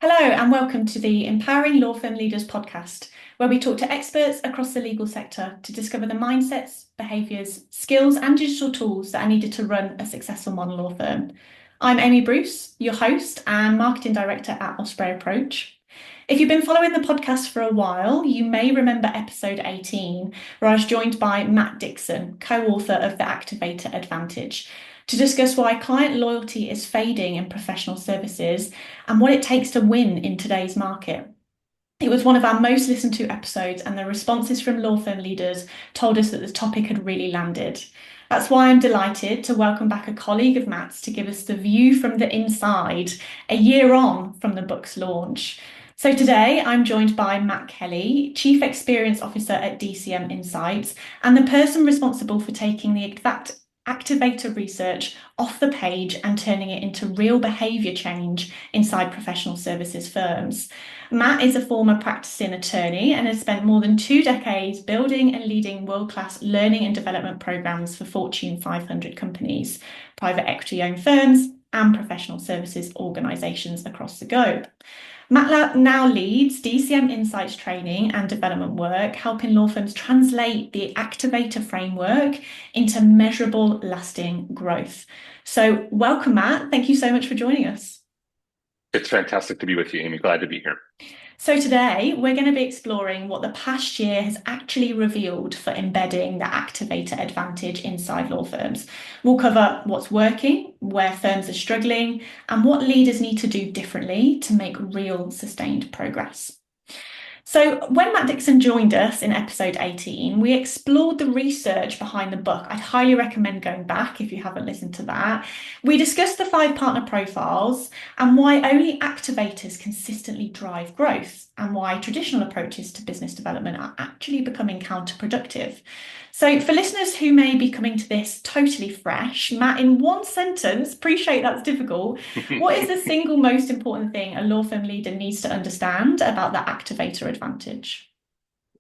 Hello, and welcome to the Empowering Law Firm Leaders podcast, where we talk to experts across the legal sector to discover the mindsets, behaviours, skills, and digital tools that are needed to run a successful modern law firm. I'm Amy Bruce, your host and marketing director at Osprey Approach. If you've been following the podcast for a while, you may remember episode 18, where I was joined by Matt Dixon, co-author of the Activator Advantage, to discuss why client loyalty is fading in professional services and what it takes to win in today's market. It was one of our most listened to episodes, and the responses from law firm leaders told us that the topic had really landed. That's why I'm delighted to welcome back a colleague of Matt's to give us the view from the inside, a year on from the book's launch. So today I'm joined by Matt Kelly, Chief Experience Officer at DCM Insights, and the person responsible for taking the Activator research off the page and turning it into real behaviour change inside professional services firms. Matt is a former practicing attorney and has spent more than 2 decades building and leading world-class learning and development programs for Fortune 500 companies, private equity-owned firms, and professional services organisations across the globe. Matt now leads DCM Insights training and development work, helping law firms translate the Activator framework into measurable, lasting growth. So welcome, Matt. Thank you so much for joining us. It's fantastic to be with you, Amy. Glad to be here. So today we're going to be exploring what the past year has actually revealed for embedding the Activator Advantage inside law firms. We'll cover what's working, where firms are struggling, and what leaders need to do differently to make real sustained progress. So when Matt Dixon joined us in episode 18, we explored the research behind the book. I'd highly recommend going back if you haven't listened to that. We discussed the 5 partner profiles and why only activators consistently drive growth, and why traditional approaches to business development are actually becoming counterproductive. So for listeners who may be coming to this totally fresh, Matt, in one sentence, appreciate that's difficult, what is the single most important thing a law firm leader needs to understand about the Activator Advantage?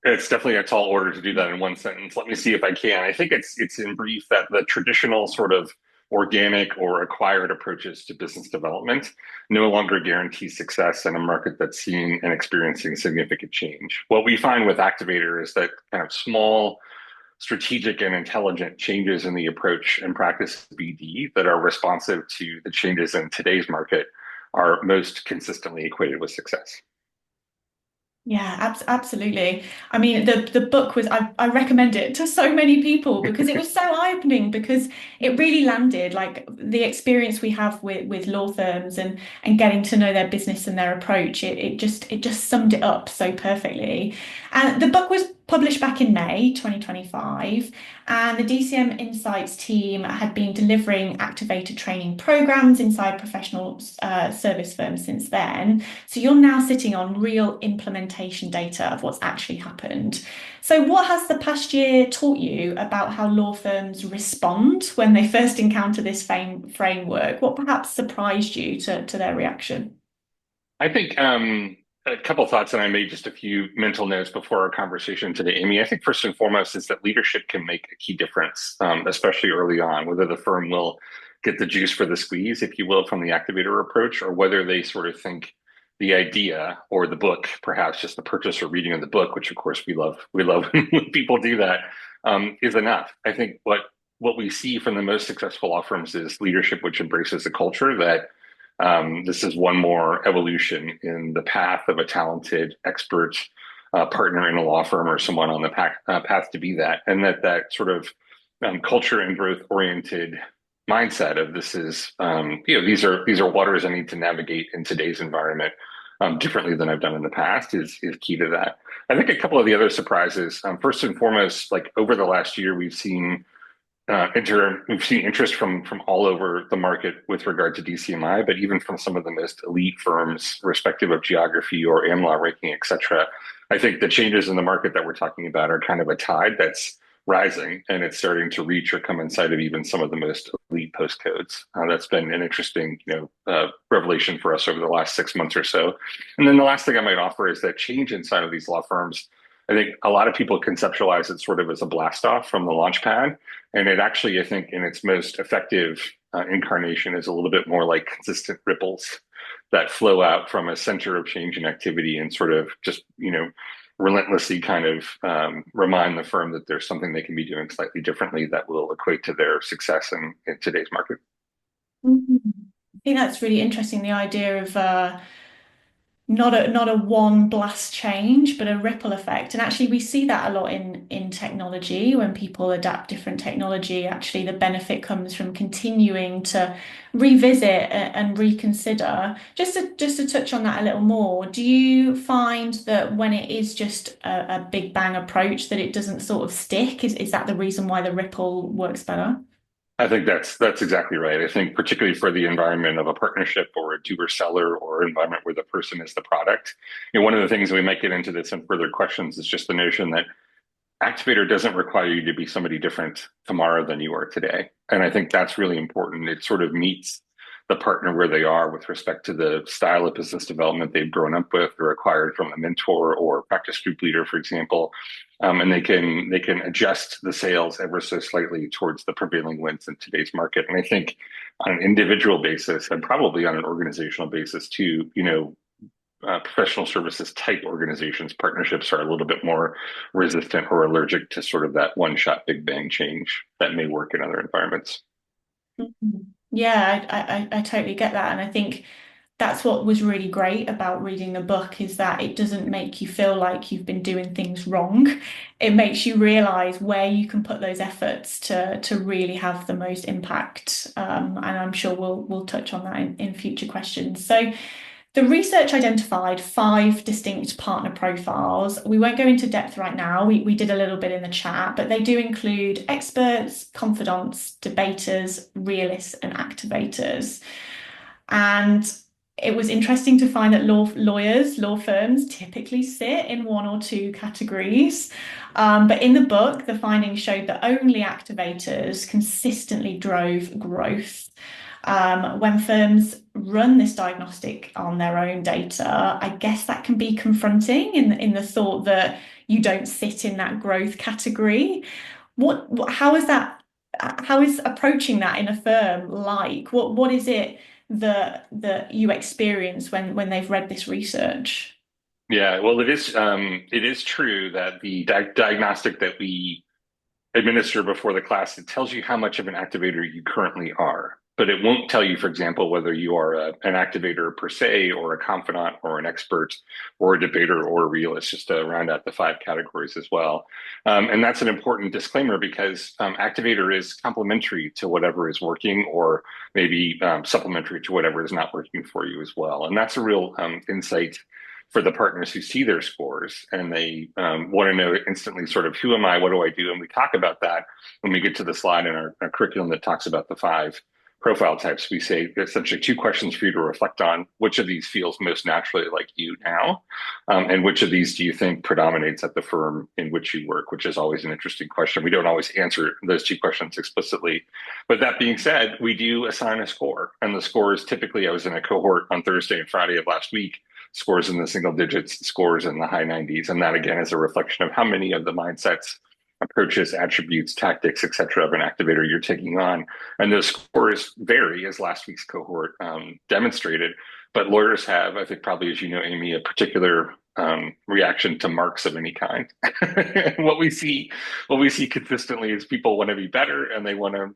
It's definitely a tall order to do that in one sentence. Let me see if I can. I think it's in brief that the traditional sort of organic or acquired approaches to business development no longer guarantee success in a market that's seeing and experiencing significant change. What we find with Activator is that kind of small, strategic and intelligent changes in the approach and practice of BD that are responsive to the changes in today's market are most consistently equated with success. Yeah, absolutely. I mean, the book was, I recommend it to so many people because it was so eye-opening, because it really landed, like the experience we have with law firms and getting to know their business and their approach. It just summed it up so perfectly. And the book was published back in May 2025, and the DCM Insights team had been delivering activated training programs inside professional service firms since then. So you're now sitting on real implementation data of what's actually happened. So what has the past year taught you about how law firms respond when they first encounter this framework? What perhaps surprised you to their reaction? I think a couple thoughts, and I made just a few mental notes before our conversation today, Amy. I think first and foremost is that leadership can make a key difference, especially early on, whether the firm will get the juice for the squeeze, if you will, from the activator approach, or whether they sort of think the idea or the book, perhaps just the purchase or reading of the book, which of course we love when people do that, is enough. I think what we see from the most successful law firms is leadership which embraces a culture that this is one more evolution in the path of a talented expert partner in a law firm or someone on the path to be that, and that sort of culture and growth oriented mindset of this is these are waters I need to navigate in today's environment differently than I've done in the past is key to that. I think a couple of the other surprises, first and foremost, like over the last year, we've seen interest from all over the market with regard to DCMI, but even from some of the most elite firms, respective of geography or AmLaw ranking, et cetera. I think the changes in the market that we're talking about are kind of a tide that's rising, and it's starting to reach or come inside of even some of the most elite postcodes. That's been an interesting, revelation for us over the last 6 months or so. And then the last thing I might offer is that change inside of these law firms. I think a lot of people conceptualize it sort of as a blast off from the launch pad. And it actually, I think, in its most effective incarnation is a little bit more like consistent ripples that flow out from a center of change and activity and sort of just, relentlessly kind of remind the firm that there's something they can be doing slightly differently that will equate to their success in today's market. Mhm. I think that's really interesting, the idea of not a one blast change, but a ripple effect. And actually, we see that a lot in technology. When people adapt different technology, actually the benefit comes from continuing to revisit and reconsider. Just to touch on that a little more, do you find that when it is just a big bang approach, that it doesn't sort of stick? Is that the reason why the ripple works better? I think that's exactly right. I think particularly for the environment of a partnership or a doer seller or environment where the person is the product, one of the things we might get into this in further questions is just the notion that Activator doesn't require you to be somebody different tomorrow than you are today. And I think that's really important. It sort of meets the partner where they are with respect to the style of business development they've grown up with or acquired from a mentor or practice group leader, for example. And they can adjust the sales ever so slightly towards the prevailing winds in today's market. And I think on an individual basis and probably on an organizational basis too, professional services type organizations, partnerships are a little bit more resistant or allergic to sort of that one shot big bang change that may work in other environments. Mhm. Yeah, I totally get that. And I think that's what was really great about reading the book, is that it doesn't make you feel like you've been doing things wrong. It makes you realize where you can put those efforts to really have the most impact. And I'm sure we'll touch on that in future questions. So the research identified 5 distinct partner profiles. We won't go into depth right now. We did a little bit in the chat, but they do include experts, confidants, debaters, realists, and activators. And it was interesting to find that law firms typically sit in one or two categories. But in the book, the findings showed that only activators consistently drove growth. When firms run this diagnostic on their own data, I guess that can be confronting in the thought that you don't sit in that growth category. How is that? How is approaching that in a firm like? What is it that you experience when they've read this research? Yeah, well, it is true that the diagnostic that we administer before the class, it tells you how much of an activator you currently are. But it won't tell you, for example, whether you are an activator per se, or a confidant, or an expert, or a debater, or a realist, just to round out the 5 categories as well. And that's an important disclaimer because activator is complementary to whatever is working, or maybe supplementary to whatever is not working for you as well. And that's a real insight for the partners who see their scores and they want to know instantly sort of who am I, what do I do? And we talk about that when we get to the slide in our curriculum that talks about the 5 profile types. We say essentially 2 questions for you to reflect on: which of these feels most naturally like you now? And which of these do you think predominates at the firm in which you work, which is always an interesting question. We don't always answer those 2 questions explicitly. But that being said, we do assign a score. And the score is typically, I was in a cohort on Thursday and Friday of last week, scores in the single digits, scores in the high 90s. And that, again, is a reflection of how many of the mindsets, approaches, attributes, tactics, et cetera, of an activator you're taking on. And those scores vary, as last week's cohort demonstrated. But lawyers have, I think probably, as you know, Amy, a particular reaction to marks of any kind. what we see consistently is people want to be better, and they want to,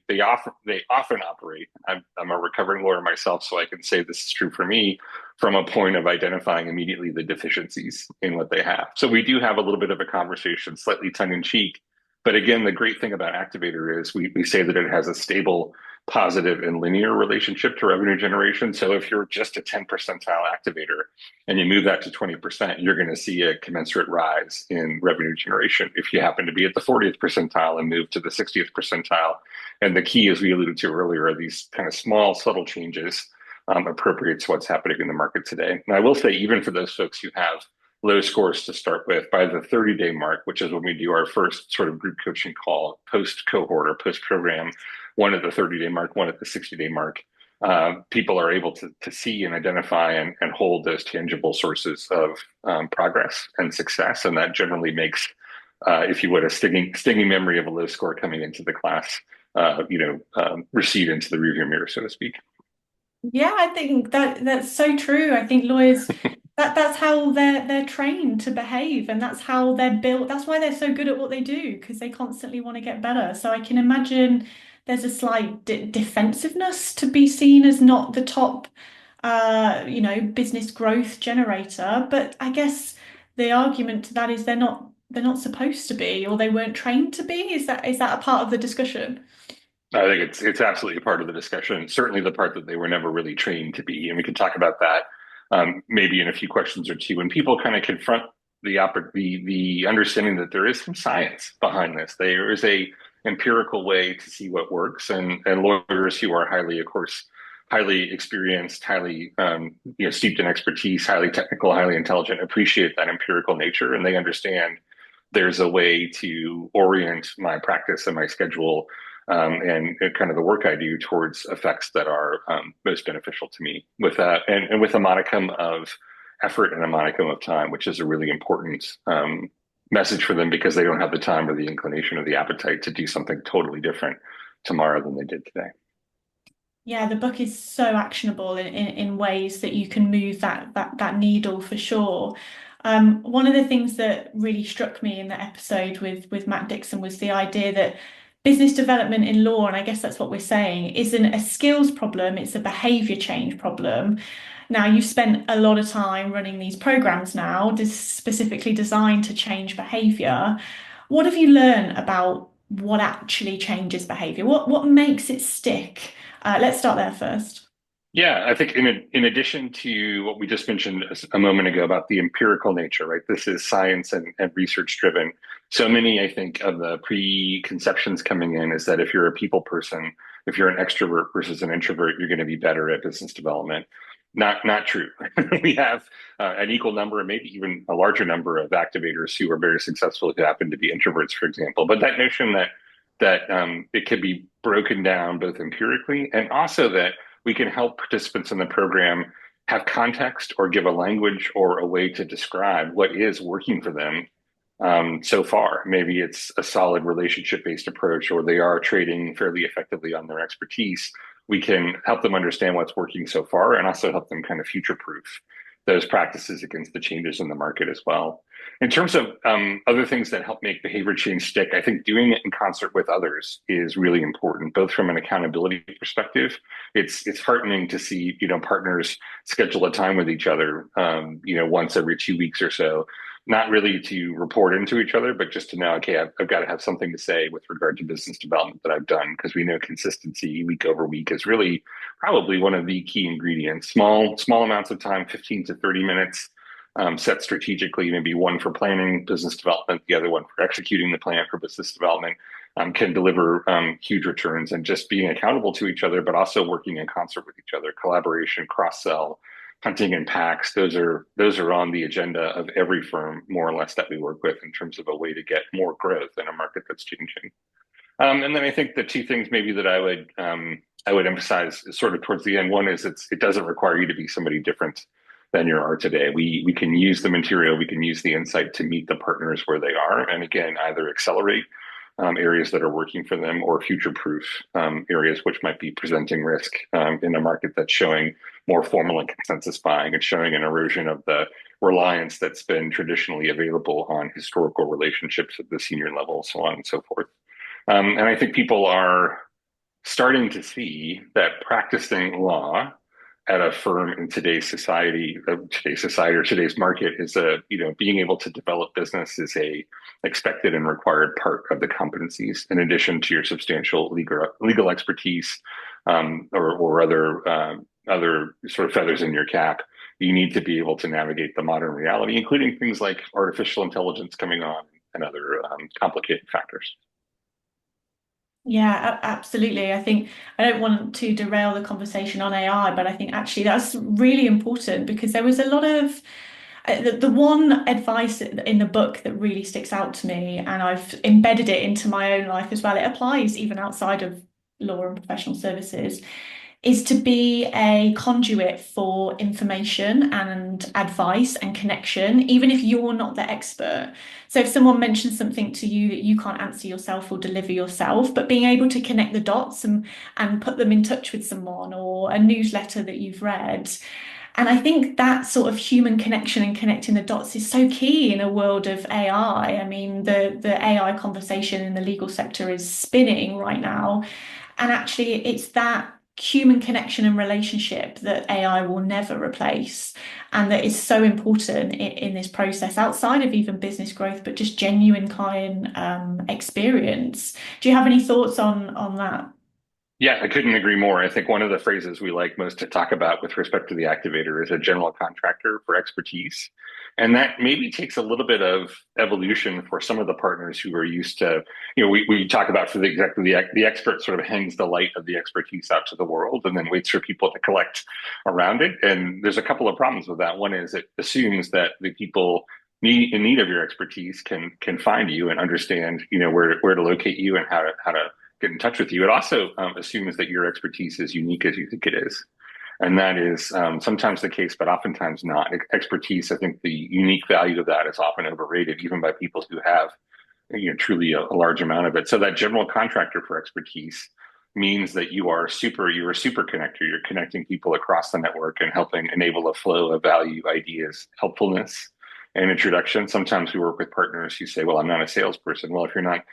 they often operate. I'm a recovering lawyer myself, so I can say this is true for me, from a point of identifying immediately the deficiencies in what they have. So we do have a little bit of a conversation, slightly tongue in cheek. But again, the great thing about Activator is we say that it has a stable, positive, and linear relationship to revenue generation. So if you're just a 10 percentile activator and you move that to 20%, you're going to see a commensurate rise in revenue generation. If you happen to be at the 40th percentile and move to the 60th percentile, and the key, as we alluded to earlier, are these kind of small, subtle changes appropriate to what's happening in the market today. And I will say, even for those folks who have low scores to start with, by the 30-day mark, which is when we do our first sort of group coaching call, post cohort or post program, one at the 30-day mark, one at the 60-day mark, people are able to see and identify and hold those tangible sources of progress and success. And that generally makes, if you would, a stinging memory of a low score coming into the class, recede into the rearview mirror, so to speak. Yeah, I think that's so true. I think lawyers that's how they're trained to behave, and that's how they're built. That's why they're so good at what they do, because they constantly want to get better. So I can imagine there's a slight defensiveness to be seen as not the top business growth generator. But I guess the argument to that is they're not supposed to be, or they weren't trained to be. Is that a part of the discussion? I think it's absolutely a part of the discussion. Certainly the part that they were never really trained to be, and we can talk about that maybe in a few questions or two. When people kind of confront the understanding that there is some science behind this, there is a empirical way to see what works, and lawyers who are highly, of course, highly experienced, highly steeped in expertise, highly technical, highly intelligent, appreciate that empirical nature, and they understand there's a way to orient my practice and my schedule and kind of the work I do towards effects that are most beneficial to me with that and with a modicum of effort and a modicum of time, which is a really important message for them because they don't have the time or the inclination or the appetite to do something totally different tomorrow than they did today. Yeah, the book is so actionable in ways that you can move that needle for sure. One of the things that really struck me in the episode with Matt Dixon was the idea that business development in law, and I guess that's what we're saying, isn't a skills problem, it's a behavior change problem. Now, you've spent a lot of time running these programs now, specifically designed to change behavior. What have you learned about what actually changes behavior? What makes it stick? Let's start there first. Yeah, I think in addition to what we just mentioned a moment ago about the empirical nature, right? This is science and research driven. So many, I think, of the preconceptions coming in is that if you're a people person, if you're an extrovert versus an introvert, you're going to be better at business development. Not true. We have an equal number, and maybe even a larger number of activators who are very successful who happen to be introverts, for example. But that notion that it could be broken down both empirically and also that we can help participants in the program have context or give a language or a way to describe what is working for them so far. Maybe it's a solid relationship based approach, or they are trading fairly effectively on their expertise. We can help them understand what's working so far and also help them kind of future proof those practices against the changes in the market as well. In terms of other things that help make behavior change stick, I think doing it in concert with others is really important, both from an accountability perspective. It's heartening to see partners schedule a time with each other, once every 2 weeks or so, not really to report into each other, but just to know, okay, I've got to have something to say with regard to business development that I've done, because we know consistency week over week is really probably one of the key ingredients. Small amounts of time, 15 to 30 minutes, set strategically, maybe one for planning business development, the other one for executing the plan for business development, can deliver huge returns. And just being accountable to each other, but also working in concert with each other, collaboration, cross sell, hunting in packs. Those are on the agenda of every firm, more or less, that we work with in terms of a way to get more growth in a market that's changing. And then I think the two things maybe that I would emphasize sort of towards the end. One is it doesn't require you to be somebody different than you are today. We can use the material, we can use the insight to meet the partners where they are, and again, either accelerate areas that are working for them or future proof areas which might be presenting risk in a market that's showing more formal and consensus buying. It's showing an erosion of the reliance that's been traditionally available on historical relationships at the senior level, so on and so forth. And I think people are starting to see that practicing law at a firm in today's society or today's market is being able to develop business is a expected and required part of the competencies in addition to your substantial legal expertise or other sort of feathers in your cap. You need to be able to navigate the modern reality, including things like artificial intelligence coming on and other complicated factors. Yeah, absolutely. I think I don't want to derail the conversation on AI, but I think actually that's really important because there was a lot of the one advice in the book that really sticks out to me, and I've embedded it into my own life as well. It applies even outside of law and professional services, is to be a conduit for information and advice and connection, even if you're not the expert. So if someone mentions something to you that you can't answer yourself or deliver yourself, but being able to connect the dots and put them in touch with someone or a newsletter that you've read. And I think that sort of human connection and connecting the dots is so key in a world of AI. I mean, the AI conversation in the legal sector is spinning right now. And actually, it's that human connection and relationship that AI will never replace, and that is so important in this process outside of even business growth, but just genuine client experience. Do you have any thoughts on that? Yeah, I couldn't agree more. I think one of the phrases we like most to talk about with respect to the activator is a general contractor for expertise. And that maybe takes a little bit of evolution for some of the partners who are used to, we talk about for the exactly the expert sort of hangs the light of the expertise out to the world and then waits for people to collect around it. And there's a couple of problems with that. One is it assumes that the people in need of your expertise can find you and understand, where to locate you and how to get in touch with you. It also assumes that your expertise is unique as you think it is. And that is sometimes the case, but oftentimes not. Expertise, I think the unique value of that is often overrated, even by people who have, truly a large amount of it. So that general contractor for expertise means that you're a super connector. You're connecting people across the network and helping enable a flow of value, ideas, helpfulness, and introduction. Sometimes we work with partners who say, well, I'm not a salesperson. Well, if you're not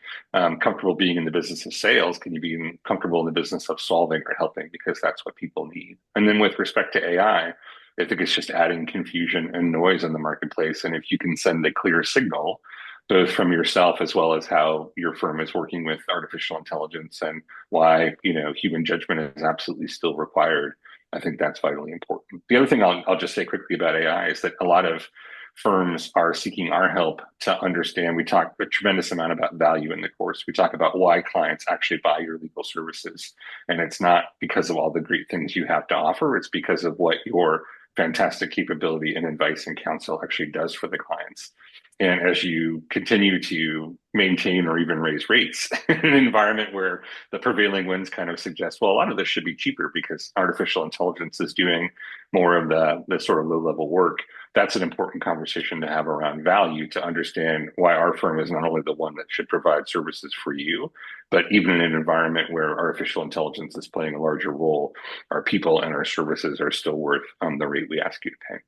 comfortable being in the business of sales, can you be comfortable in the business of solving or helping? Because that's what people need. And then with respect to AI, I think it's just adding confusion and noise in the marketplace. And if you can send a clear signal, both from yourself as well as how your firm is working with artificial intelligence and why, human judgment is absolutely still required, I think that's vitally important. The other thing I'll just say quickly about AI is that a lot of firms are seeking our help to understand. We talk a tremendous amount about value in the course. We talk about why clients actually buy your legal services. And it's not because of all the great things you have to offer. It's because of what your fantastic capability and advice and counsel actually does for the clients. And as you continue to maintain or even raise rates in an environment where the prevailing winds kind of suggest, well, a lot of this should be cheaper because artificial intelligence is doing more of the sort of low level work, that's an important conversation to have around value to understand why our firm is not only the one that should provide services for you, but even in an environment where artificial intelligence is playing a larger role, our people and our services are still worth the rate we ask you to pay.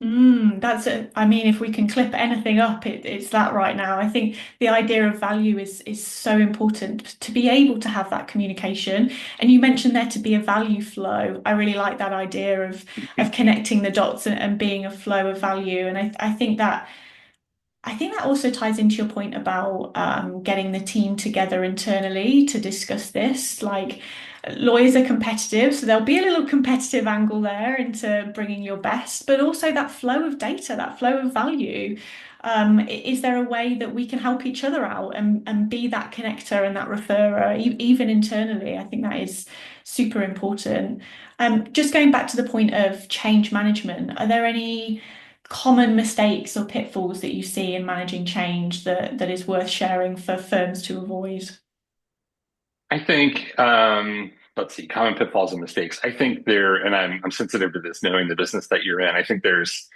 That's it. I mean, if we can clip anything up, it's that right now. I think the idea of value is so important to be able to have that communication. And you mentioned there to be a value flow. I really like that idea of connecting the dots and being a flow of value. And I think that also ties into your point about getting the team together internally to discuss this. Like, lawyers are competitive, so there'll be a little competitive angle there into bringing your best, but also that flow of data, that flow of value. Is there a way that we can help each other out and be that connector and that referrer, even internally? I think that is super important. Just going back to the point of change management, are there any common mistakes or pitfalls that you see in managing change that is worth sharing for firms to avoid? I think, let's see, common pitfalls and mistakes. I think and I'm sensitive to this, knowing the business that you're in. I think there's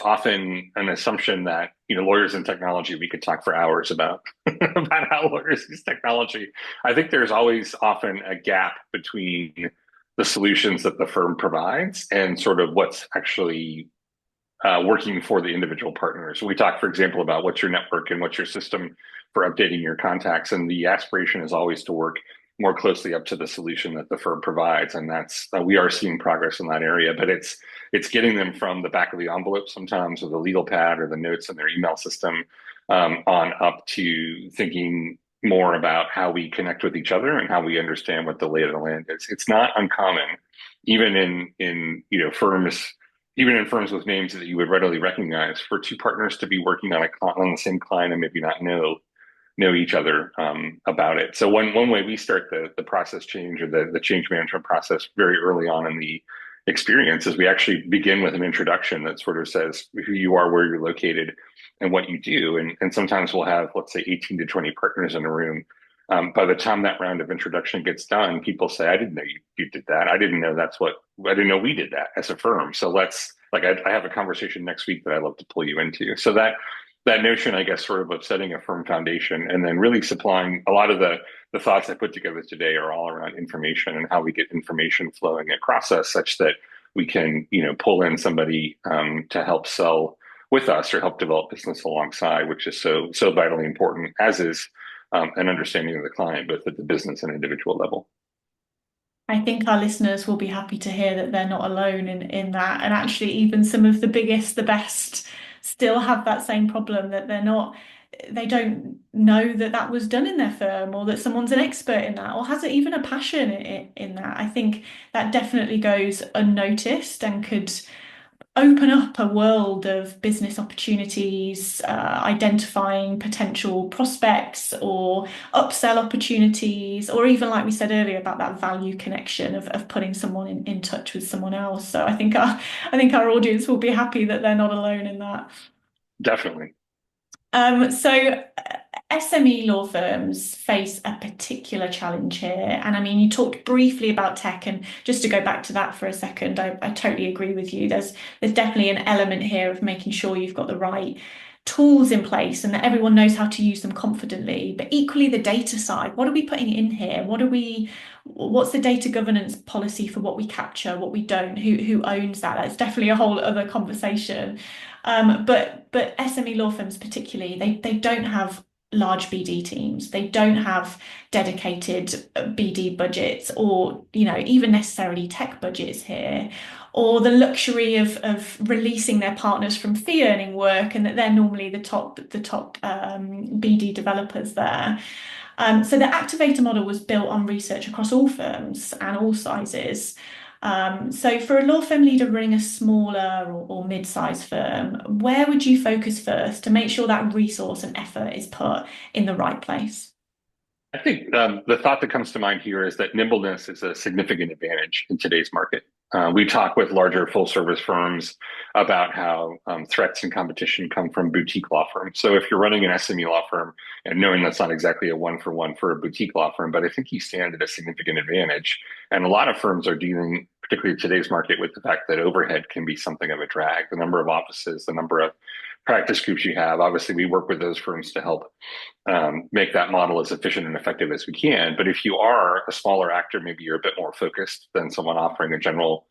often an assumption that lawyers and technology, we could talk for hours about about how lawyers use technology. I think there's always often a gap between the solutions that the firm provides and sort of what's actually working for the individual partners. We talk, for example, about what's your network and what's your system for updating your contacts. And the aspiration is always to work more closely up to the solution that the firm provides. And that's, we are seeing progress in that area, but it's getting them from the back of the envelope sometimes or the legal pad or the notes in their email system on up to thinking more about how we connect with each other and how we understand what the lay of the land is. It's not uncommon, even in firms, even in firms with names that you would readily recognize, for two partners to be working on the same client and maybe not know each other about it. So one way we start the process change or the change management process very early on in the experience is we actually begin with an introduction that sort of says who you are, where you're located, and what you do. And sometimes we'll have, let's say, 18 to 20 partners in a room By the time that round of introduction gets done, people say, I didn't know you did that. I didn't know I didn't know we did that as a firm. So I have a conversation next week that I'd love to pull you into. So that notion, I guess, sort of setting a firm foundation and then really supplying a lot of the thoughts I put together today are all around information and how we get information flowing across us such that we can, pull in somebody to help sell with us or help develop business alongside, which is so vitally important, as is an understanding of the client, both at the business and individual level. I think our listeners will be happy to hear that they're not alone in that. And actually, even some of the biggest, the best still have that same problem that they don't know that that was done in their firm or that someone's an expert in that or has even a passion in that. I think that definitely goes unnoticed and could open up a world of business opportunities, identifying potential prospects or upsell opportunities, or even like we said earlier about that value connection of putting someone in touch with someone else. So I think our audience will be happy that they're not alone in that. Definitely. So SME law firms face a particular challenge here. And I mean, you talked briefly about tech, and just to go back to that for a second, I totally agree with you. There's definitely an element here of making sure you've got the right tools in place and that everyone knows how to use them confidently. But equally, the data side, what are we putting in here? What's the data governance policy for what we capture, what we don't? Who owns that? That's definitely a whole other conversation. But SME law firms particularly, they don't have large BD teams. They don't have dedicated BD budgets or, even necessarily tech budgets here, or the luxury of releasing their partners from fee earning work and that they're normally the top BD developers there. So the activator model was built on research across all firms and all sizes. So for a law firm leader running a smaller or mid-sized firm, where would you focus first to make sure that resource and effort is put in the right place? I think the thought that comes to mind here is that nimbleness is a significant advantage in today's market. We talk with larger full service firms about how threats and competition come from boutique law firms. So if you're running an SME law firm and knowing that's not exactly a one for one for a boutique law firm, but I think you stand at a significant advantage. And a lot of firms are dealing, particularly in today's market, with the fact that overhead can be something of a drag. The number of offices, the number of practice groups you have. Obviously, we work with those firms to help make that model as efficient and effective as we can. But if you are a smaller actor, maybe you're a bit more focused than someone offering a general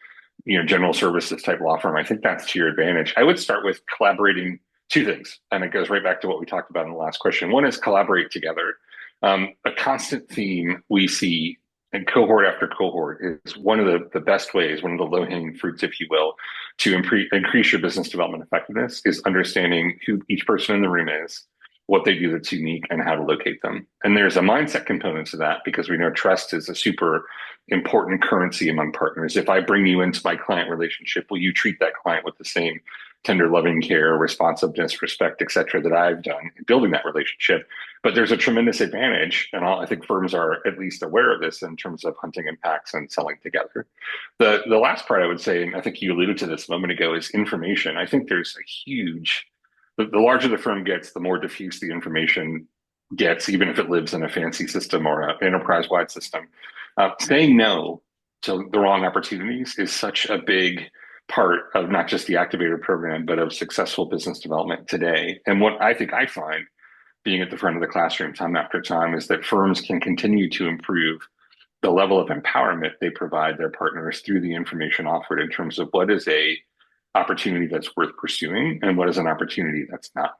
services type law firm. I think that's to your advantage. I would start with collaborating two things, and it goes right back to what we talked about in the last question. One is collaborate together. A constant theme we see and cohort after cohort is one of the best ways, one of the low-hanging fruits, if you will, to increase your business development effectiveness is understanding who each person in the room is, what they do that's unique, and how to locate them. And there's a mindset component to that because we know trust is a super important currency among partners. If I bring you into my client relationship, will you treat that client with the same tender, loving care, responsiveness, respect, et cetera, that I've done in building that relationship? But there's a tremendous advantage, and I think firms are at least aware of this in terms of hunting impacts and selling together. The last part I would say, and I think you alluded to this a moment ago, is information. I think there's a huge, the larger the firm gets, the more diffuse the information gets, even if it lives in a fancy system or an enterprise-wide system. Saying no to the wrong opportunities is such a big part of not just the activator program, but of successful business development today. And what I think I find being at the front of the classroom time after time is that firms can continue to improve the level of empowerment they provide their partners through the information offered in terms of what is a opportunity that's worth pursuing and what is an opportunity that's not.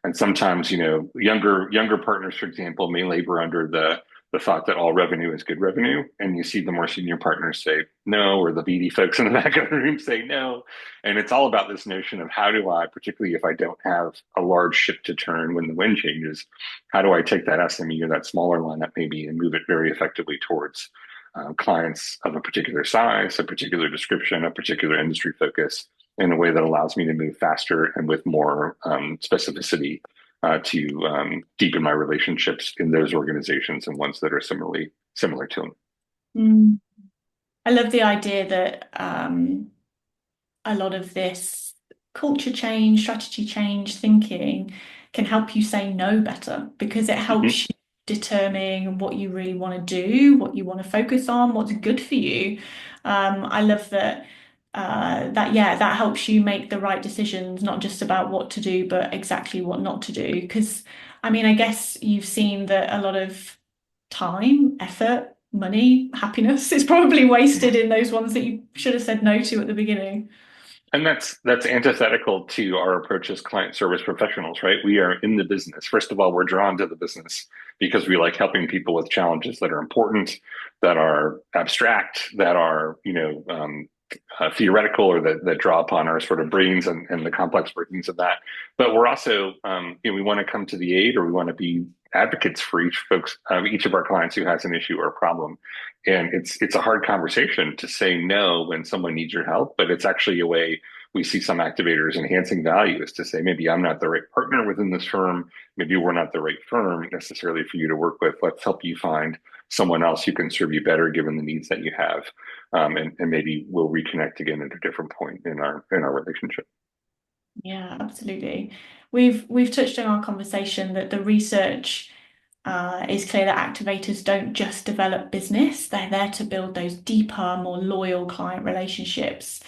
And sometimes, younger partners, for example, may labor under the thought that all revenue is good revenue. And you see the more senior partners say no, or the BD folks in the back of the room say no. And it's all about this notion of how do I, particularly if I don't have a large ship to turn when the wind changes, how do I take that SME or that smaller lineup maybe and move it very effectively towards clients of a particular size, a particular description, a particular industry focus in a way that allows me to move faster and with more specificity to deepen my relationships in those organizations and ones that are similar to them. Mm. I love the idea that a lot of this culture change, strategy change, thinking can help you say no better because it helps you determining what you really want to do, what you want to focus on, what's good for you. I love that. That helps you make the right decisions, not just about what to do, but exactly what not to do. Because, I mean, I guess you've seen that a lot of time, effort, money, happiness is probably wasted in those ones that you should have said no to at the beginning. And that's antithetical to our approach as client service professionals, right? We are in the business. First of all, we're drawn to the business because we like helping people with challenges that are important, that are abstract, that are, theoretical, or that draw upon our sort of brains and the complex workings of that. But we're also, we want to come to the aid, or we want to be advocates for each of our clients who has an issue or a problem. And it's a hard conversation to say no when someone needs your help, but it's actually a way we see some activators enhancing value, is to say, maybe I'm not the right partner within this firm. Maybe we're not the right firm necessarily for you to work with. Let's help you find someone else who can serve you better given the needs that you have. And maybe we'll reconnect again at a different point in our relationship. Yeah, absolutely. We've touched on our conversation that the research is clear that activators don't just develop business, they're there to build those deeper, more loyal client relationships.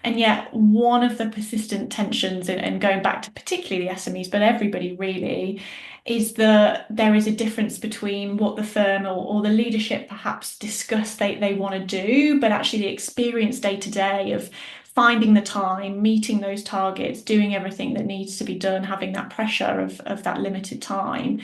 And yet, one of the persistent tensions, and going back to particularly the SMEs, but everybody really, is that there is a difference between what the firm or the leadership perhaps discuss they want to do, but actually the experience day to day of finding the time, meeting those targets, doing everything that needs to be done, having that pressure of that limited time.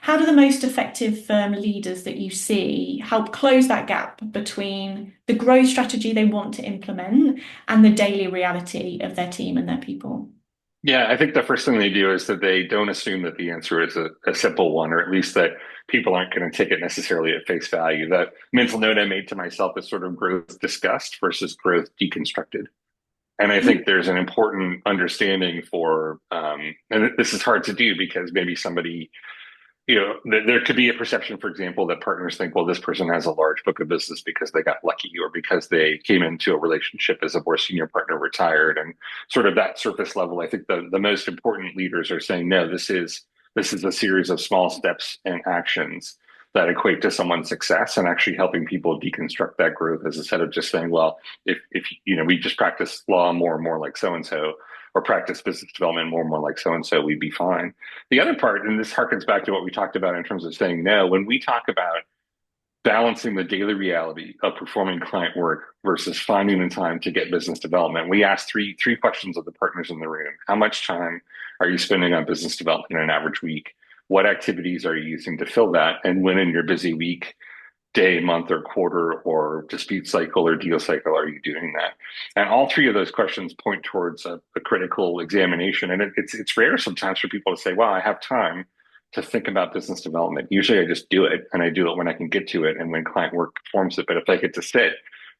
How do the most effective firm leaders that you see help close that gap between the growth strategy they want to implement and the daily reality of their team and their people? Yeah, I think the first thing they do is that they don't assume that the answer is a simple one, or at least that people aren't going to take it necessarily at face value. That mental note I made to myself is sort of growth discussed versus growth deconstructed. And I think there's an important understanding for, and this is hard to do because maybe somebody, there could be a perception, for example, that partners think, well, this person has a large book of business because they got lucky, or because they came into a relationship as a more senior partner retired, and sort of that surface level. I think the most important leaders are saying, no, this is a series of small steps and actions that equate to someone's success, and actually helping people deconstruct that growth, as instead of just saying, well, if we just practice law more and more like so and so, or practice business development more and more like so and so, we'd be fine. The other part, and this harkens back to what we talked about in terms of saying no, when we talk about balancing the daily reality of performing client work versus finding the time to get business development, we ask three questions of the partners in the room. How much time are you spending on business development in an average week? What activities are you using to fill that? And when in your busy week, day, month, or quarter, or dispute cycle or deal cycle are you doing that? And all three of those questions point towards a critical examination. And it's rare sometimes for people to say, well, I have time to think about business development. Usually I just do it, and I do it when I can get to it and when client work performs it. But if I get to sit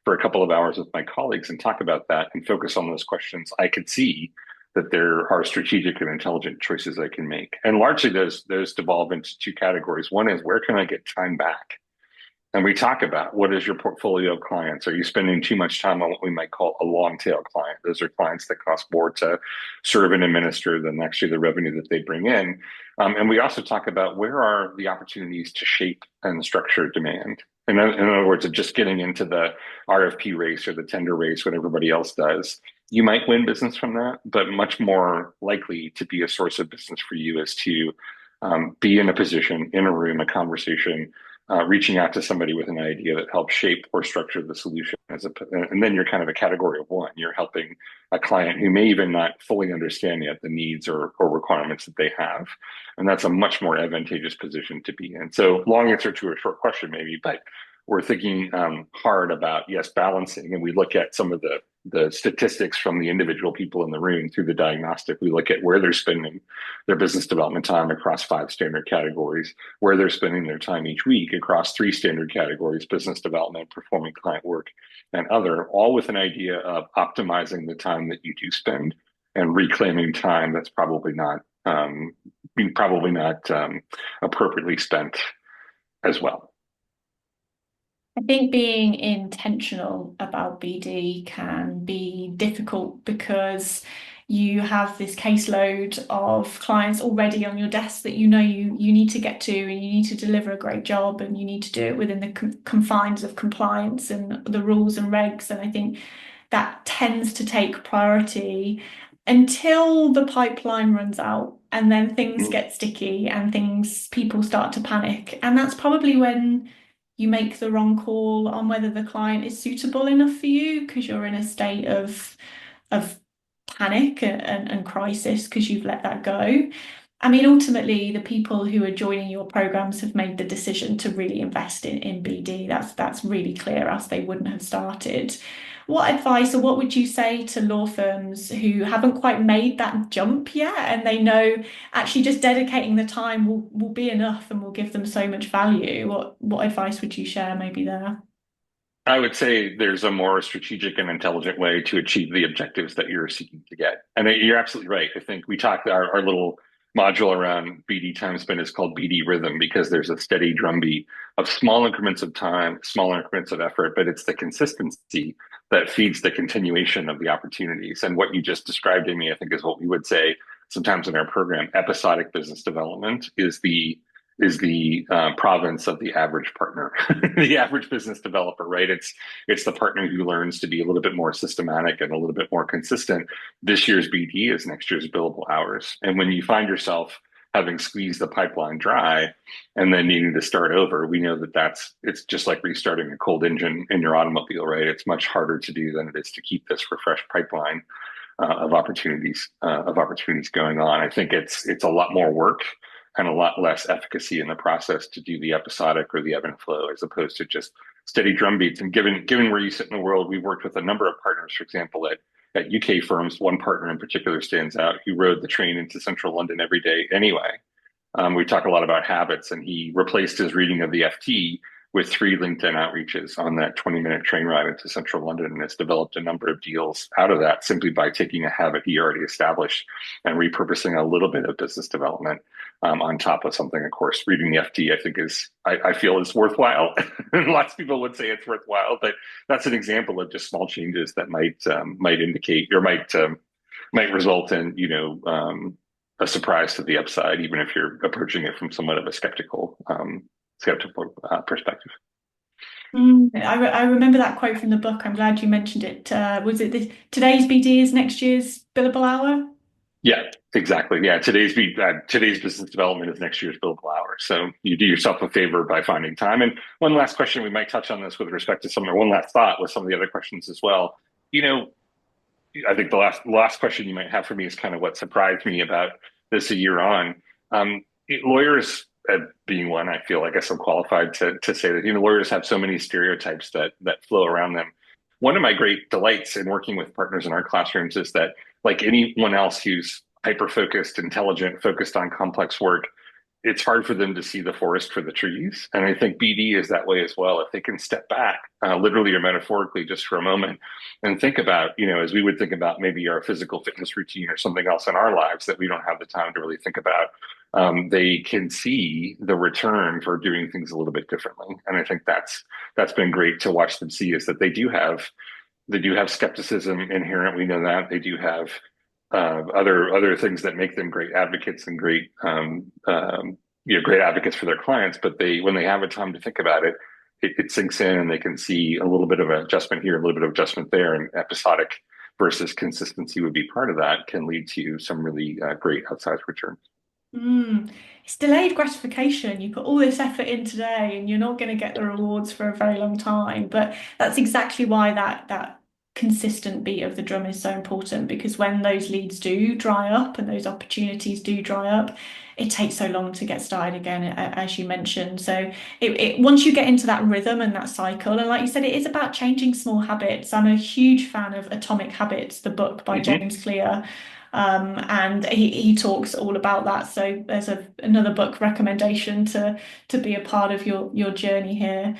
for a couple of hours with my colleagues and talk about that and focus on those questions, I could see that there are strategic and intelligent choices I can make. And largely those devolve into two categories. One is, where can I get time back? And we talk about, what is your portfolio of clients? Are you spending too much time on what we might call a long tail client? Those are clients that cost more to serve and administer than actually the revenue that they bring in. And we also talk about, where are the opportunities to shape and structure demand? In other words, of just getting into the RFP race or the tender race, what everybody else does. You might win business from that, but much more likely to be a source of business for you is to be in a position, in a room, a conversation, reaching out to somebody with an idea that helps shape or structure the solution. And then you're kind of a category of one. You're helping a client who may even not fully understand yet the needs or requirements that they have. And that's a much more advantageous position to be in. So, long answer to a short question, maybe, but we're thinking hard about, yes, balancing. And we look at some of the statistics from the individual people in the room through the diagnostic. We look at where they're spending their business development time across 5 standard categories, where they're spending their time each week across 3 standard categories: business development, performing client work, and other, all with an idea of optimizing the time that you do spend and reclaiming time that's probably not appropriately spent as well. I think being intentional about BD can be difficult because you have this caseload of clients already on your desk that you need to get to, and you need to deliver a great job, and you need to do it within the confines of compliance and the rules and regs. And I think that tends to take priority until the pipeline runs out, and then things get sticky and people start to panic. And that's probably when you make the wrong call on whether the client is suitable enough for you, because you're in a state of panic and crisis because you've let that go. I mean, ultimately, the people who are joining your programs have made the decision to really invest in BD. That's really clear, as they wouldn't have started. What advice, or what would you say to law firms who haven't quite made that jump yet, and they know actually just dedicating the time will be enough and will give them so much value? What advice would you share maybe there? I would say there's a more strategic and intelligent way to achieve the objectives that you're seeking to get. And you're absolutely right. I think we talked our little module around BD time spent is called BD rhythm, because there's a steady drumbeat of small increments of time, small increments of effort, but it's the consistency that feeds the continuation of the opportunities. And what you just described, Amy, I think is what we would say sometimes in our program. Episodic business development is the province of the average partner, the average business developer, right? It's the partner who learns to be a little bit more systematic and a little bit more consistent. This year's BD is next year's billable hours. And when you find yourself having squeezed the pipeline dry and then needing to start over, we know that it's just like restarting a cold engine in your automobile, right? It's much harder to do than it is to keep this refreshed pipeline of opportunities going on. I think it's a lot more work and a lot less efficacy in the process to do the episodic or the ebb and flow, as opposed to just steady drum beats. And given where you sit in the world, we've worked with a number of partners, for example, at UK firms. One partner in particular stands out, who rode the train into central London every day anyway. We talk a lot about habits, and he replaced his reading of the FT with 3 LinkedIn outreaches on that 20-minute train ride into central London, and has developed a number of deals out of that simply by taking a habit he already established and repurposing a little bit of business development on top of something. Of course, reading the FT, I think I feel is worthwhile. Lots of people would say it's worthwhile, but that's an example of just small changes that might indicate or might result in a surprise to the upside, even if you're approaching it from somewhat of a skeptical perspective. I remember that quote from the book. I'm glad you mentioned it. Was it today's BD is next year's billable hour? Yeah, exactly. Yeah, today's business development is next year's billable hour. So you do yourself a favor by finding time. And one last question, we might touch on this with respect to one last thought with some of the other questions as well. I think the last question you might have for me is kind of what surprised me about this a year on. Lawyers, being one, I feel, I guess I'm qualified to say that lawyers have so many stereotypes that flow around them. One of my great delights in working with partners in our classrooms is that, like anyone else who's hyper focused, intelligent, focused on complex work, it's hard for them to see the forest for the trees. And I think BD is that way as well. If they can step back, literally or metaphorically, just for a moment, and think about, as we would think about maybe our physical fitness routine or something else in our lives that we don't have the time to really think about, they can see the return for doing things a little bit differently. And I think that's been great to watch them see, is that they do have skepticism inherent. We know that they do have other things that make them great advocates and great advocates for their clients. But when they have a time to think about it, it sinks in, and they can see a little bit of an adjustment here, a little bit of adjustment there, and episodic versus consistency would be part of that, can lead to some really great outsized returns. It's delayed gratification. You put all this effort in today, and you're not going to get the rewards for a very long time. But that's exactly why that consistent beat of the drum is so important, because when those leads do dry up and those opportunities do dry up, it takes so long to get started again, as you mentioned. So once you get into that rhythm and that cycle, and like you said, it is about changing small habits. I'm a huge fan of Atomic Habits, the book by James Clear. And he talks all about that. So there's another book recommendation to be a part of your journey here.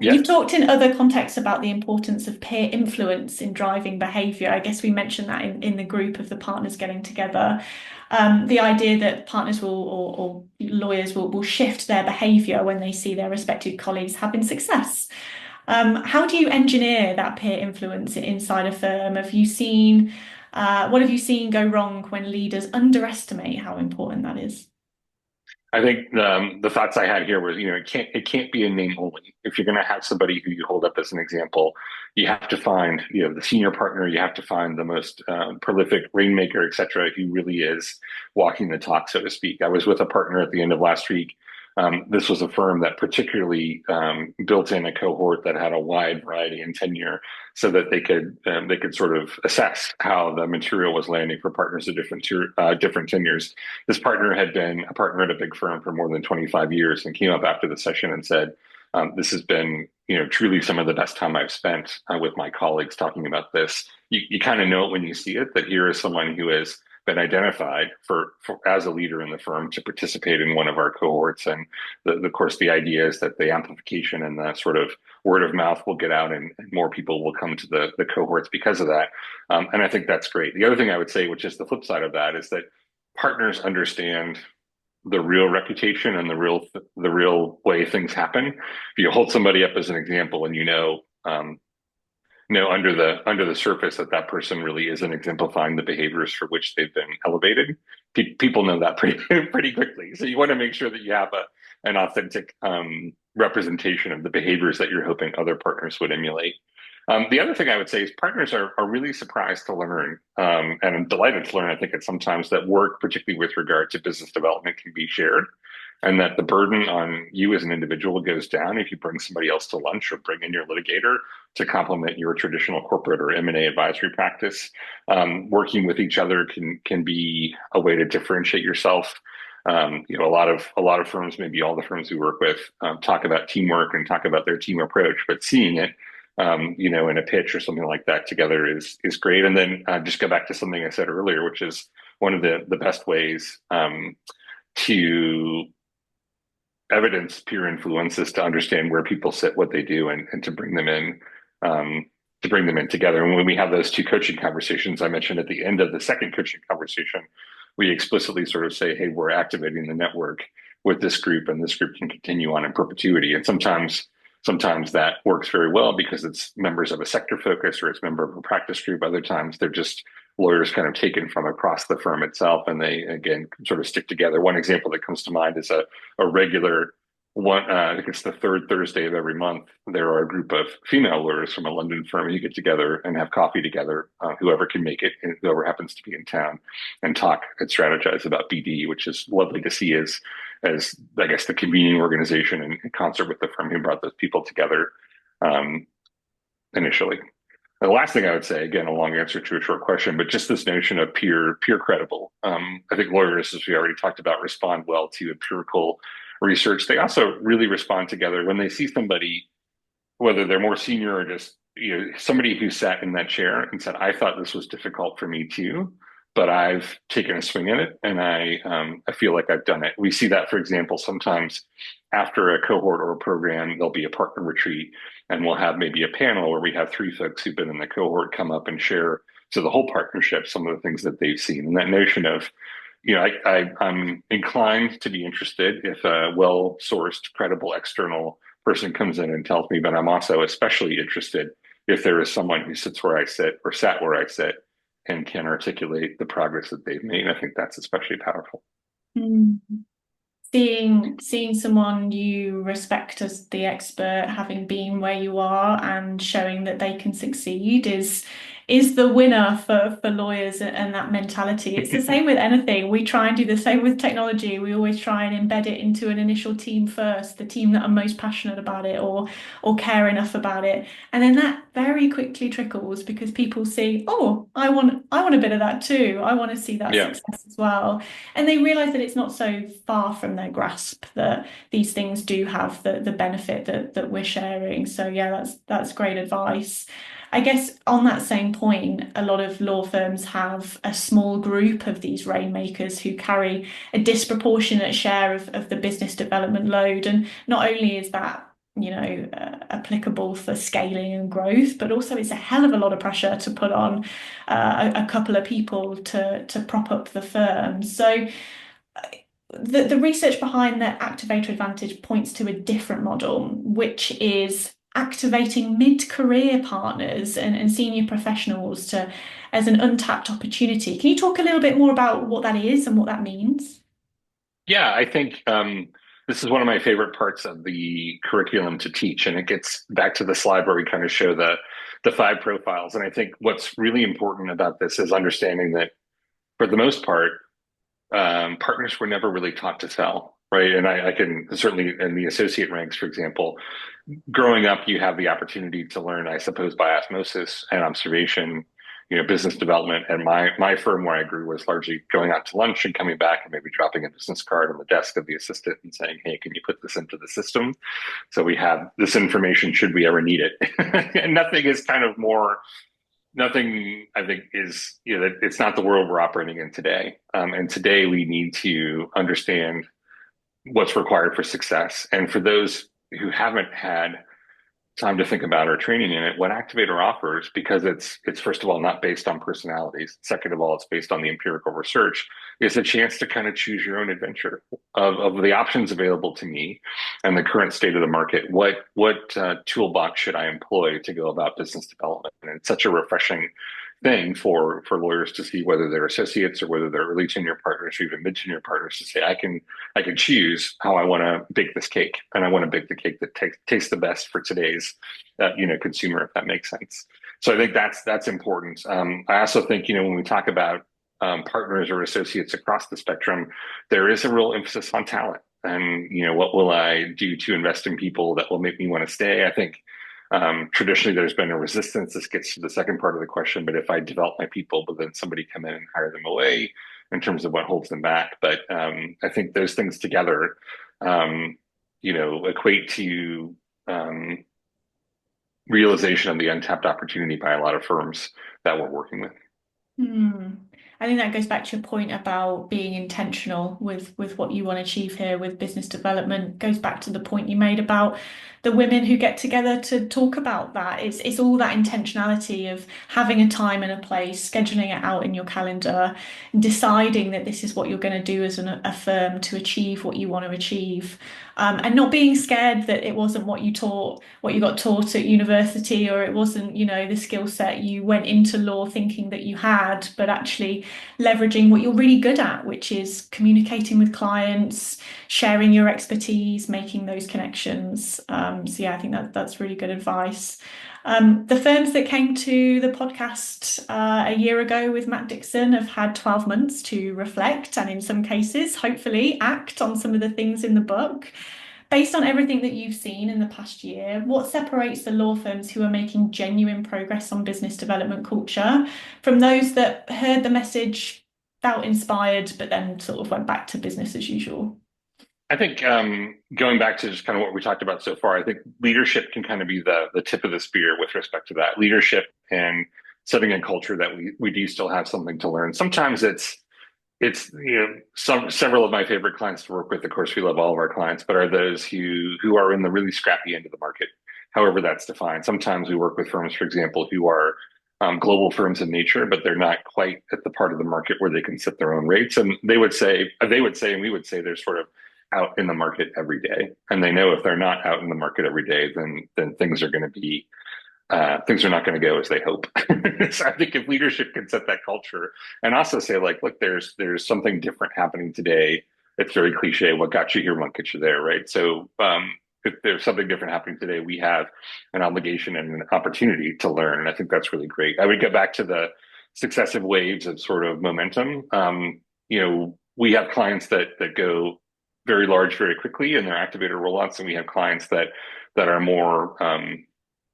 You've talked in other contexts about the importance of peer influence in driving behavior. I guess we mentioned that in the group of the partners getting together. The idea that partners or lawyers will shift their behavior when they see their respected colleagues having success. How do you engineer that peer influence inside a firm? Have you seen What have you seen go wrong when leaders underestimate how important that is? I think the thoughts I had here was, it can't be a name only. If you're going to have somebody who you hold up as an example, you have to find, the senior partner. You have to find the most prolific rainmaker, et cetera, who really is walking the talk, so to speak. I was with a partner at the end of last week. This was a firm that particularly built in a cohort that had a wide variety in tenure, so that they could sort of assess how the material was landing for partners of different tenures. This partner had been a partner at a big firm for more than 25 years and came up after the session and said, this has been, truly some of the best time I've spent with my colleagues talking about this. You kind of know it when you see it, that here is someone who has been identified for as a leader in the firm to participate in one of our cohorts. And of course, the idea is that the amplification and the sort of word of mouth will get out, and more people will come to the cohorts because of that. And I think that's great. The other thing I would say, which is the flip side of that, is that partners understand the real reputation and the real way things happen. If you hold somebody up as an example, and under the surface that person really isn't exemplifying the behaviors for which they've been elevated, people know that pretty pretty quickly. So you want to make sure that you have an authentic representation of the behaviors that you're hoping other partners would emulate. The other thing I would say is partners are really surprised to learn, and I'm delighted to learn, I think, at sometimes that work, particularly with regard to business development, can be shared, and that the burden on you as an individual goes down if you bring somebody else to lunch or bring in your litigator to complement your traditional corporate or M&A advisory practice. Working with each other can be a way to differentiate yourself. A lot of firms, maybe all the firms we work with, talk about teamwork and talk about their team approach, but seeing it in a pitch or something like that together is great. And then just go back to something I said earlier, which is one of the best ways to evidence peer influence is to understand where people sit, what they do, and to bring them in together. And when we have those two coaching conversations I mentioned at the end of the second coaching conversation, we explicitly sort of say, hey, we're activating the network with this group, and this group can continue on in perpetuity. And sometimes that works very well because it's members of a sector focus or it's member of a practice group. Other times they're just lawyers kind of taken from across the firm itself, and they, again, sort of stick together. One example that comes to mind is a regular one. I think it's the third Thursday of every month. There are a group of female lawyers from a London firm who get together and have coffee together, whoever can make it, and whoever happens to be in town, and talk and strategize about BD, which is lovely to see as I guess the convening organization in concert with the firm who brought those people together initially. The last thing I would say, again, a long answer to a short question, but just this notion of peer credible. I think lawyers, as we already talked about, respond well to empirical research. They also really respond together when they see somebody, whether they're more senior or just somebody who sat in that chair and said, "I thought this was difficult for me too, but I've taken a swing at it, and I feel like I've done it." We see that, for example, sometimes after a cohort or a program, there'll be a partner retreat, and we'll have maybe a panel where we have three folks who've been in the cohort come up and share to the whole partnership some of the things that they've seen. And that notion of, I'm inclined to be interested if a well-sourced, credible external person comes in and tells me, but I'm also especially interested if there is someone who sits where I sit or sat where I sit and can articulate the progress that they've made. I think that's especially powerful. Mm. Seeing someone you respect as the expert, having been where you are, and showing that they can succeed is the winner for lawyers and that mentality. It's the same with anything. We try and do the same with technology. We always try and embed it into an initial team first, the team that are most passionate about it or care enough about it. And then that very quickly trickles because people see, oh, I want a bit of that too. I want to see that Yeah. success as well. And they realize that it's not so far from their grasp that these things do have the benefit that we're sharing. So yeah, that's great advice. I guess on that same point, a lot of law firms have a small group of these rainmakers who carry a disproportionate share of the business development load. And not only is that, applicable for scaling and growth, but also it's a hell of a lot of pressure to put on a couple of people to prop up the firm. So the research behind the Activator Advantage points to a different model, which is activating mid-career partners and senior professionals to as an untapped opportunity. Can you talk a little bit more about what that is and what that means? Yeah, I think this is one of my favorite parts of the curriculum to teach, and it gets back to the slide where we kind of show the five profiles. And I think what's really important about this is understanding that for the most part, partners were never really taught to sell, right? And I can certainly in the associate ranks, for example, growing up, you have the opportunity to learn, I suppose, by osmosis and observation, business development. And my firm where I grew was largely going out to lunch and coming back and maybe dropping a business card on the desk of the assistant and saying, "Hey, can you put this into the system? So we have this information should we ever need it." And nothing is kind of more nothing I think is, it's not the world we're operating in today. And today we need to understand what's required for success. And for those who haven't had time to think about or training in it, what Activator offers, because it's first of all not based on personalities. Second of all, it's based on the empirical research, is a chance to kind of choose your own adventure of the options available to me and the current state of the market. What toolbox should I employ to go about business development? And it's such a refreshing thing for lawyers to see whether they're associates or whether they're early tenure partners or even mid tenure partners to say I can choose how I want to bake this cake, and I want to bake the cake that tastes the best for today's consumer, if that makes sense. So I think that's important. I also think when we talk about partners or associates across the spectrum, there is a real emphasis on talent. And what will I do to invest in people that will make me want to stay? I think traditionally, there's been a resistance. This gets to the second part of the question. But if I develop my people, but then somebody come in and hire them away in terms of what holds them back. But I think those things together, equate to realization of the untapped opportunity by a lot of firms that we're working with. Hmm. I think that goes back to your point about being intentional with what you want to achieve here with business development. Goes back to the point you made about the women who get together to talk about that. It's all that intentionality of having a time and a place, scheduling it out in your calendar, deciding that this is what you're going to do as a firm to achieve what you want to achieve. And not being scared that it wasn't what you taught, what you got taught at university, or it wasn't, the skill set you went into law thinking that you had, but actually leveraging what you're really good at, which is communicating with clients, sharing your expertise, making those connections. So yeah, I think that's really good advice. The firms that came to the podcast a year ago with Matt Dixon have had 12 months to reflect and in some cases, hopefully, act on some of the things in the book. Based on everything that you've seen in the past year, what separates the law firms who are making genuine progress on business development culture from those that heard the message, felt inspired, but then sort of went back to business as usual? I think going back to just kind of what we talked about so far, I think leadership can kind of be the tip of the spear with respect to that. Leadership and setting a culture that we do still have something to learn. Sometimes it's several of my favorite clients to work with. Of course, we love all of our clients, but are those who are in the really scrappy end of the market, however that's defined. Sometimes we work with firms, for example, who are global firms in nature, but they're not quite at the part of the market where they can set their own rates. And they would say, and we would say they're sort of out in the market every day. And they know if they're not out in the market every day, then things are going to be things are not going to go as they hope. So I think if leadership can set that culture and also say like, look, there's something different happening today. It's very cliche. What got you here won't get you there, right? So if there's something different happening today, we have an obligation and an opportunity to learn. And I think that's really great. I would go back to the successive waves of sort of momentum. We have clients that go very large very quickly in their activator rollouts, and we have clients that are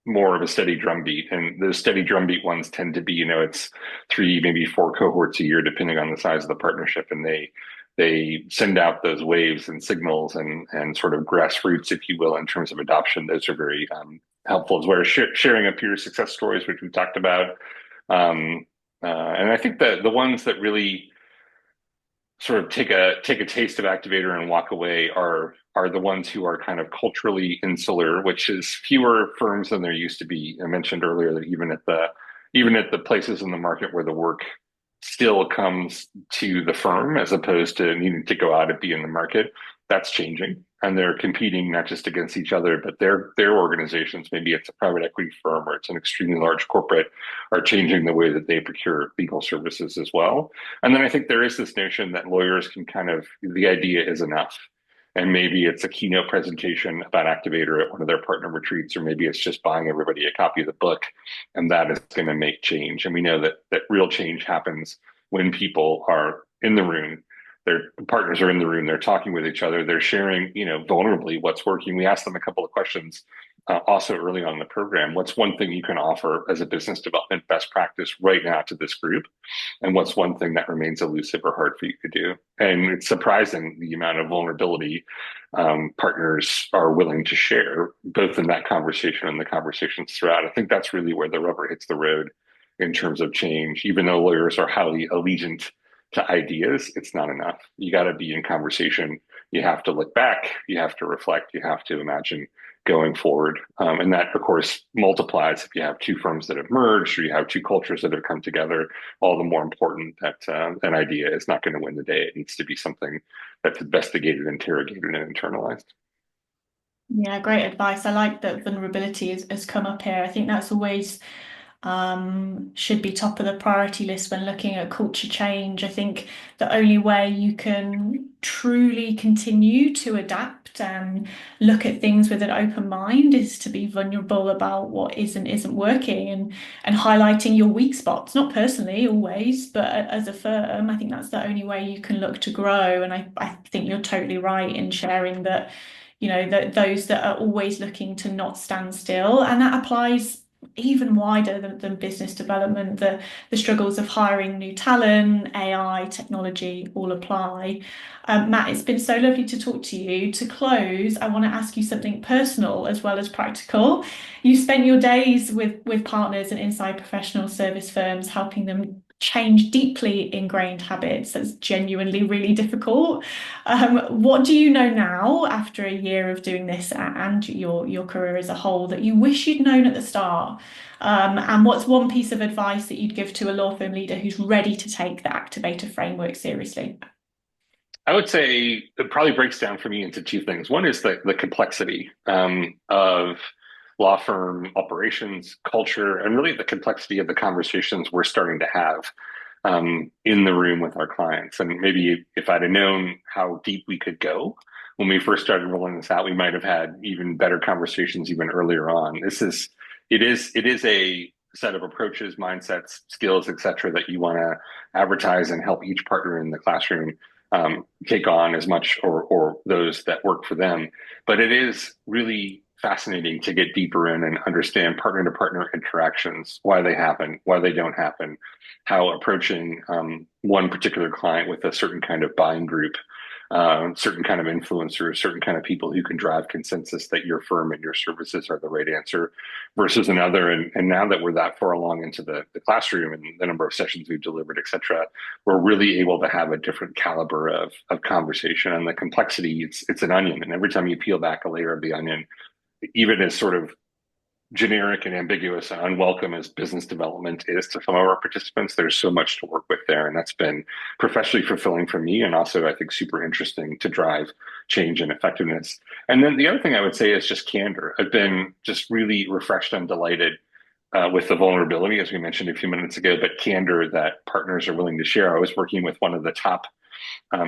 more of a steady drumbeat. And those steady drumbeat ones tend to be, it's 3, maybe 4 cohorts a year, depending on the size of the partnership. And they send out those waves and signals and sort of grassroots, if you will, in terms of adoption. Those are very helpful as well as sharing of peer success stories, which we talked about. And I think that the ones that really sort of take a taste of Activator and walk away are the ones who are kind of culturally insular, which is fewer firms than there used to be. I mentioned earlier that even at the places in the market where the work still comes to the firm as opposed to needing to go out and be in the market, that's changing. and they're competing not just against each other, but their organizations, maybe it's a private equity firm or it's an extremely large corporate, are changing the way that they procure legal services as well. And then I think there is this notion that lawyers can kind of, the idea is enough. And maybe it's a keynote presentation about Activator at one of their partner retreats, or maybe it's just buying everybody a copy of the book, and that is going to make change. And we know that real change happens when people are in the room, their partners are in the room, they're talking with each other, they're sharing, vulnerably what's working. We asked them a couple of questions also early on in the program. What's one thing you can offer as a business development best practice right now to this group? And what's one thing that remains elusive or hard for you to do? And it's surprising the amount of vulnerability partners are willing to share, both in that conversation and the conversations throughout. I think that's really where the rubber hits the road in terms of change. Even though lawyers are highly allegiant to ideas, it's not enough. You got to be in conversation. You have to look back. You have to reflect. You have to imagine going forward. And that, of course, multiplies if you have two firms that have merged or you have two cultures that have come together. All the more important that an idea is not going to win the day. It needs to be something that's investigated, interrogated, and internalized. Yeah, great advice. I like that vulnerability has come up here. I think that's always should be top of the priority list when looking at culture change. I think the only way you can truly continue to adapt and look at things with an open mind is to be vulnerable about what isn't working and highlighting your weak spots, not personally always, but as a firm. I think that's the only way you can look to grow. And I think you're totally right in sharing that, that those that are always looking to not stand still, and that applies even wider than business development. The struggles of hiring new talent, AI, technology all apply. Matt, it's been so lovely to talk to you. To close, I want to ask you something personal as well as practical. You spent your days with partners and inside professional service firms, helping them change deeply ingrained habits. That's genuinely really difficult. What do you know now after a year of doing this and your career as a whole that you wish you'd known at the start? And what's one piece of advice that you'd give to a law firm leader who's ready to take the Activator framework seriously? I would say it probably breaks down for me into two things. One is the complexity of law firm operations, culture, and really the complexity of the conversations we're starting to have in the room with our clients. And maybe if I'd have known how deep we could go when we first started rolling this out, we might have had even better conversations even earlier on. It is a set of approaches, mindsets, skills, et cetera, that you want to advertise and help each partner in the classroom take on as much or those that work for them. But it is really fascinating to get deeper in and understand partner to partner interactions, why they happen, why they don't happen, how approaching one particular client with a certain kind of buying group, certain kind of influencers, certain kind of people who can drive consensus that your firm and your services are the right answer versus another. And now that we're that far along into the classroom and the number of sessions we've delivered, et cetera, we're really able to have a different caliber of conversation. And the complexity, it's an onion. And every time you peel back a layer of the onion, even as sort of generic and ambiguous and unwelcome as business development is to some of our participants, there's so much to work with there. And that's been professionally fulfilling for me and also, I think, super interesting to drive change and effectiveness. And then the other thing I would say is just candor. I've been just really refreshed and delighted with the vulnerability, as we mentioned a few minutes ago, but candor that partners are willing to share. I was working with one of the top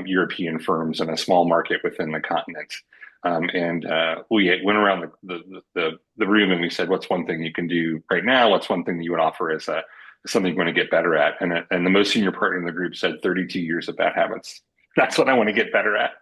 European firms in a small market within the continent. We went around the room and we said, what's one thing you can do right now? What's one thing that you would offer as something you want to get better at? And the most senior partner in the group said 32 years of bad habits. That's what I want to get better at.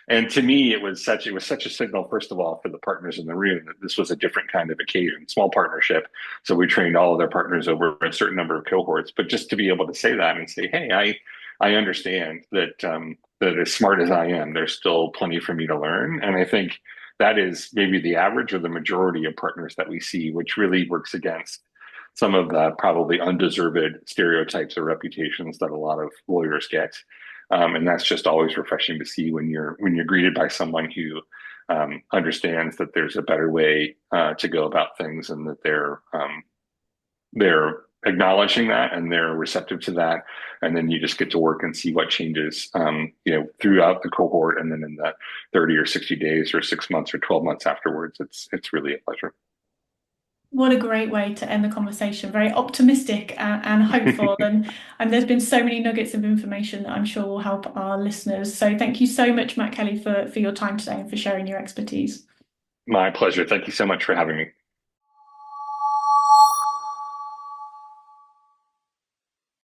And to me, it was such a signal, first of all, for the partners in the room that this was a different kind of occasion, small partnership. So we trained all of their partners over a certain number of cohorts. But just to be able to say that and say, hey, I understand that that as smart as I am, there's still plenty for me to learn. And I think that is maybe the average or the majority of partners that we see, which really works against some of the probably undeserved stereotypes or reputations that a lot of lawyers get. And that's just always refreshing to see when you're greeted by someone who understands that there's a better way to go about things and that they're acknowledging that and they're receptive to that. And then you just get to work and see what changes, throughout the cohort. And then in the 30 or 60 days or 6 months or 12 months afterwards, it's really a pleasure. What a great way to end the conversation. Very optimistic and hopeful. And there's been so many nuggets of information that I'm sure will help our listeners. So thank you so much, Matt Kelly, for your time today and for sharing your expertise. My pleasure. Thank you so much for having me.